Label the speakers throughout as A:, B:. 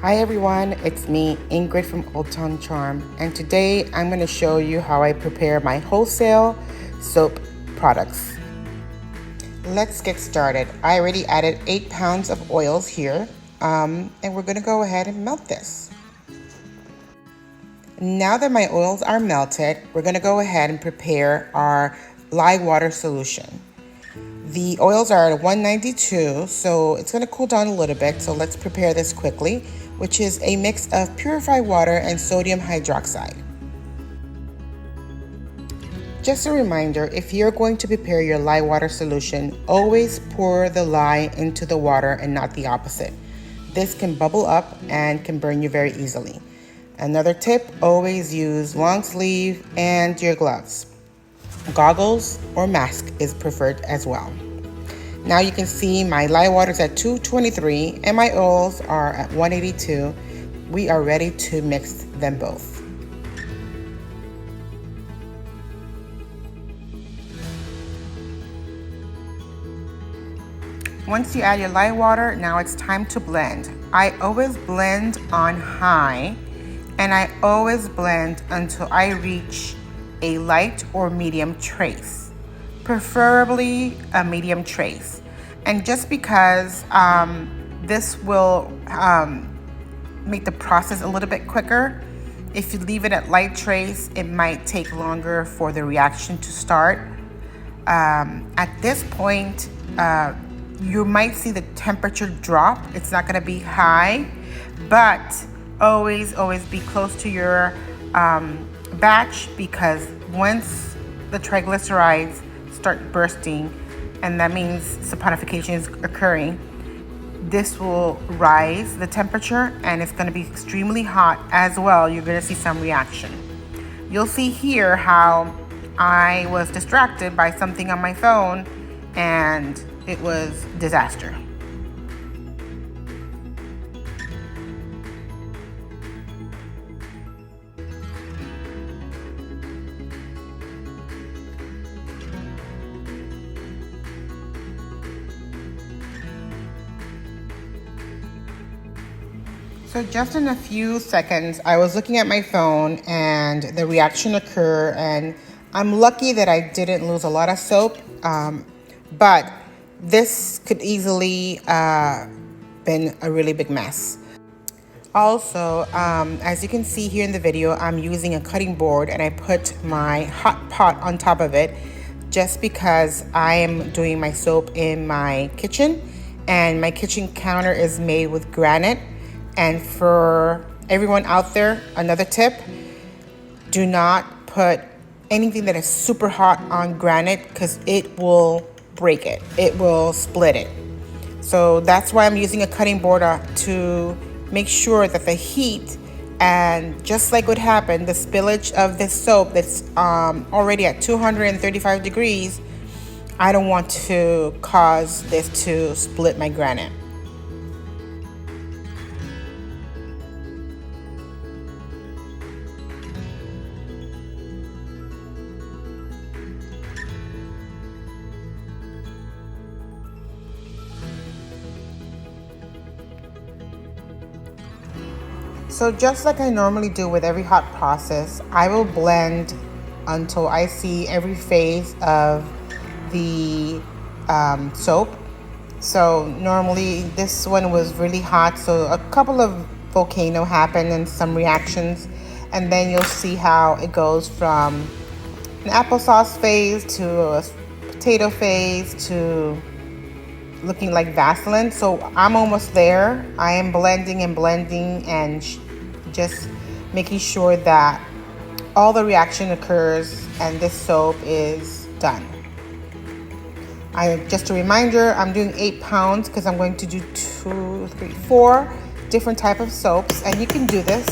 A: Hi everyone, it's me, Ingrid from Old Town Charm, and today I'm going to show you how I prepare my wholesale soap products. Let's get started. I already added 8 pounds of oils here, and we're going to go ahead and melt this. Now that my oils are melted, we're going to go ahead and prepare our lye water solution. The oils are at 192, so it's going to cool down a little bit, so let's prepare this quickly, which is a mix of purified water and sodium hydroxide. Just a reminder, if you're going to prepare your lye water solution, always pour the lye into the water and not the opposite. This can bubble up and can burn you very easily. Another tip, always use long sleeve and your gloves. Goggles or mask is preferred as well. Now you can see my lye water is at 223 and my oils are at 182. We are ready to mix them both. Once you add your lye water, now it's time to blend. I always blend on high, and I always blend until I reach a light or medium trace, preferably a medium trace. And just because this will make the process a little bit quicker, if you leave it at light trace, it might take longer for the reaction to start. At this point, you might see the temperature drop. It's not going to be high, but always be close to your batch, because once the triglycerides start bursting, and that means saponification is occurring, this will rise the temperature and it's going to be extremely hot as well. You're going to see some reaction. You'll see here how I was distracted by something on my phone and it was disaster. So just in a few seconds, I was looking at my phone and the reaction occurred, and I'm lucky that I didn't lose a lot of soap, but this could easily been a really big mess. Also, as you can see here in the video, I'm using a cutting board and I put my hot pot on top of it just because I am doing my soap in my kitchen, and my kitchen counter is made with granite. And for everyone out there, another tip, do not put anything that is super hot on granite because it will break it. It will split it. So that's why I'm using a cutting board to make sure that the heat, and just like what happened, the spillage of this soap that's already at 235 degrees, I don't want to cause this to split my granite. So just like I normally do with every hot process, I will blend until I see every phase of the soap. So normally this one was really hot, so a couple of volcano happened and some reactions, and then you'll see how it goes from an applesauce phase to a potato phase to looking like Vaseline. So I'm almost there. I am blending and just making sure that all the reaction occurs and this soap is done. Just a reminder, I'm doing 8 pounds because I'm going to do 2, 3, 4 different type of soaps, and you can do this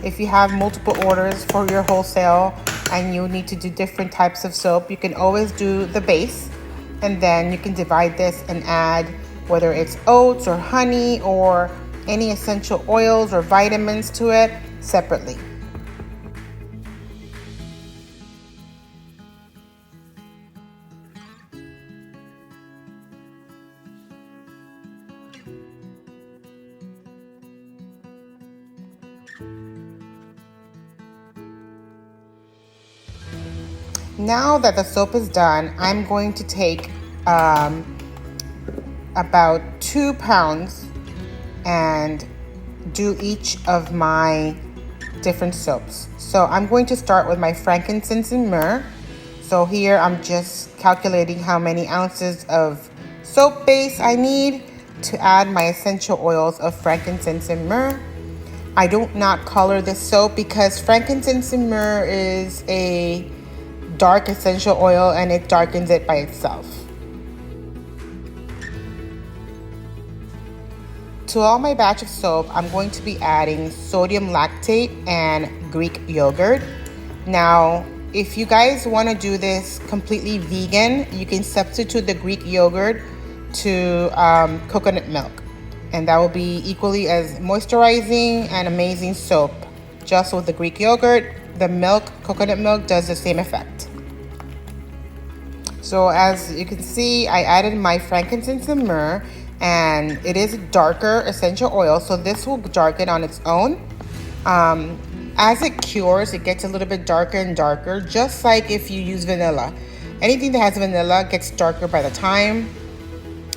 A: if you have multiple orders for your wholesale and you need to do different types of soap. You can always do the base, and then you can divide this and add whether it's oats or honey or any essential oils or vitamins to it separately. Now that the soap is done, I'm going to take about 2 pounds and do each of my different soaps. So I'm going to start with my frankincense and myrrh. So here I'm just calculating how many ounces of soap base I need to add my essential oils of frankincense and myrrh. I do not color this soap because frankincense and myrrh is a dark essential oil and it darkens it by itself. To all my batch of soap, I'm going to be adding sodium lactate and Greek yogurt. Now, if you guys want to do this completely vegan, you can substitute the Greek yogurt to coconut milk. And that will be equally as moisturizing and amazing soap. Just with the Greek yogurt, the milk, coconut milk, does the same effect. So as you can see, I added my frankincense and myrrh, and it is a darker essential oil, so this will darken on its own. As it cures, it gets a little bit darker and darker, just like if you use vanilla. Anything that has vanilla gets darker by the time,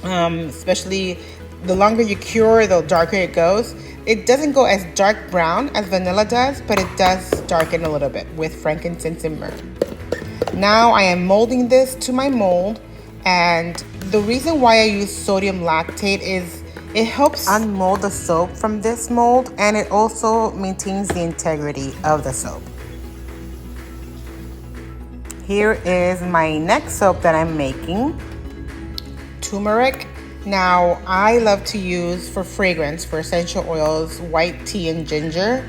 A: especially the longer you cure, the darker it goes. It doesn't go as dark brown as vanilla does, but it does darken a little bit with frankincense and myrrh. Now I am molding this to my mold, and the reason why I use sodium lactate is it helps unmold the soap from this mold, and it also maintains the integrity of the soap. Here is my next soap that I'm making, turmeric. Now I love to use for fragrance, for essential oils, white tea and ginger.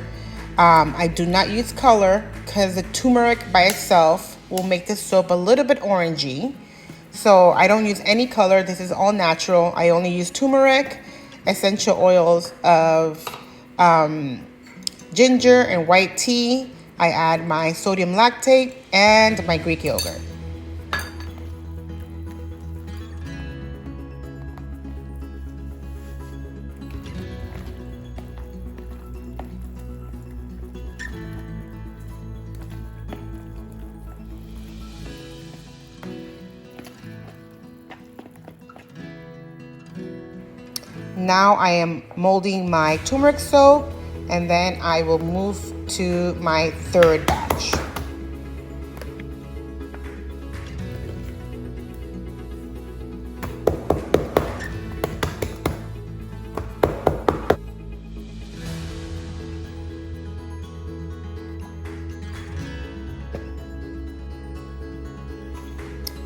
A: I do not use color because the turmeric by itself will make the soap a little bit orangey. So I don't use any color. This is all natural. I only use turmeric, essential oils of ginger and white tea. I add my sodium lactate and my Greek yogurt. Now I am molding my turmeric soap, and then I will move to my third batch.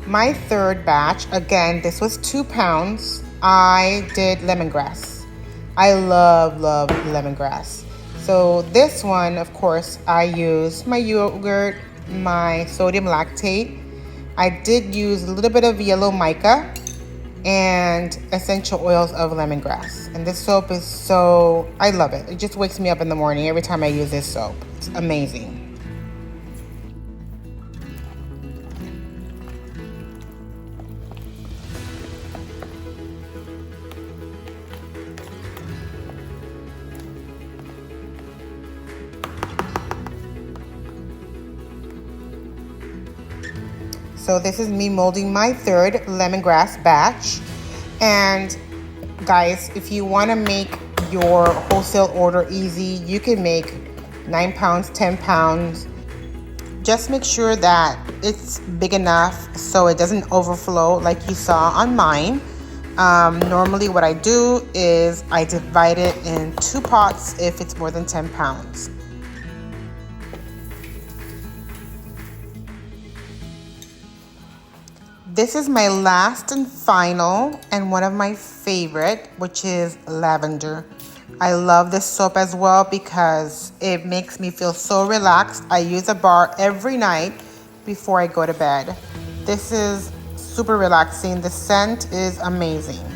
A: My third batch, again, this was 2 pounds. I did lemongrass. I love lemongrass. So this one, of course, I use my yogurt, my sodium lactate. I did use a little bit of yellow mica and essential oils of lemongrass. And this soap is so, I love it. It just wakes me up in the morning every time I use this soap. It's amazing. So this is me molding my third lemongrass batch. And guys, if you want to make your wholesale order easy, you can make 9 pounds, 10 pounds. Just make sure that it's big enough so it doesn't overflow like you saw on mine. Normally what I do is I divide it in 2 pots if it's more than 10 pounds. This is my last and final, and one of my favorite, which is lavender. I love this soap as well because it makes me feel so relaxed. I use a bar every night before I go to bed. This is super relaxing. The scent is amazing.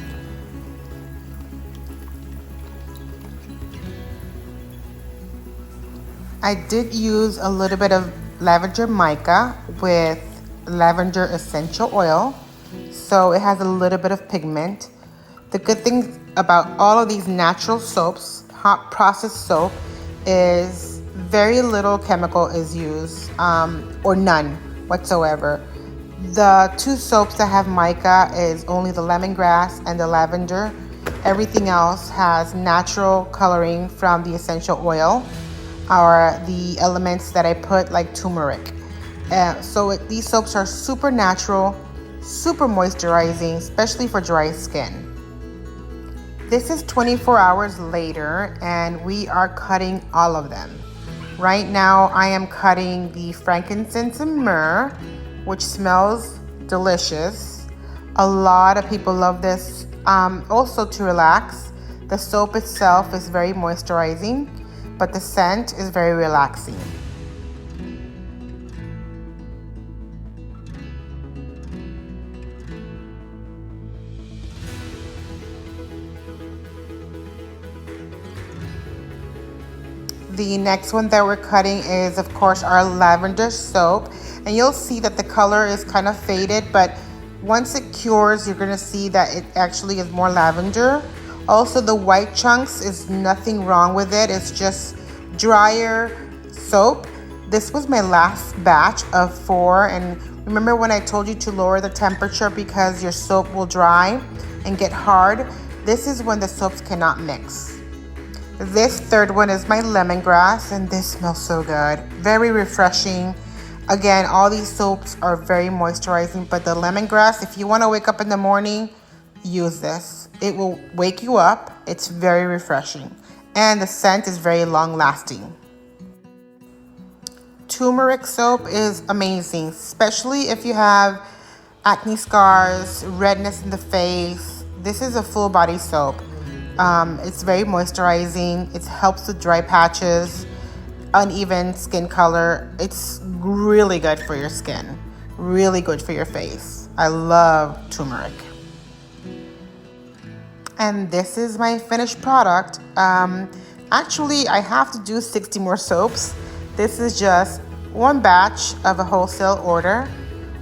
A: I did use a little bit of lavender mica with lavender essential oil, so it has a little bit of pigment. The good thing about all of these natural soaps, hot processed soap, is very little chemical is used, or none. whatsoever. The two soaps that have mica is only the lemongrass and the lavender. Everything else has natural coloring from the essential oil or the elements that I put, like turmeric. These soaps are super natural, super moisturizing, especially for dry skin. This is 24 hours later and we are cutting all of them. Right now I am cutting the frankincense and myrrh, which smells delicious. A lot of people love this. Also to relax. The soap itself is very moisturizing, but the scent is very relaxing. The next one that we're cutting is, of course, our lavender soap. And you'll see that the color is kind of faded, but once it cures, you're gonna see that it actually is more lavender. Also, the white chunks is nothing wrong with it. It's just drier soap. This was my last batch of 4. And remember when I told you to lower the temperature because your soap will dry and get hard? This is when the soaps cannot mix. This third one is my lemongrass, and this smells so good. Very refreshing. Again, all these soaps are very moisturizing, but the lemongrass, if you want to wake up in the morning, use this. It will wake you up. It's very refreshing. And the scent is very long lasting. Turmeric soap is amazing, especially if you have acne scars, redness in the face. This is a full body soap. It's very moisturizing. It helps with dry patches, uneven skin color. It's really good for your skin, really good for your face. I love turmeric. And this is my finished product. Actually, I have to do 60 more soaps. This is just one batch of a wholesale order.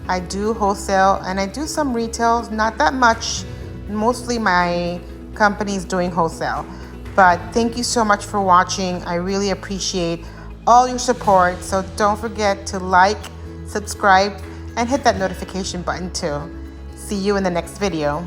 A: I do wholesale and I do some retails, not that much. Mostly my companies doing wholesale. But thank you so much for watching. I really appreciate all your support. So don't forget to like, subscribe, and hit that notification button too. See you in the next video.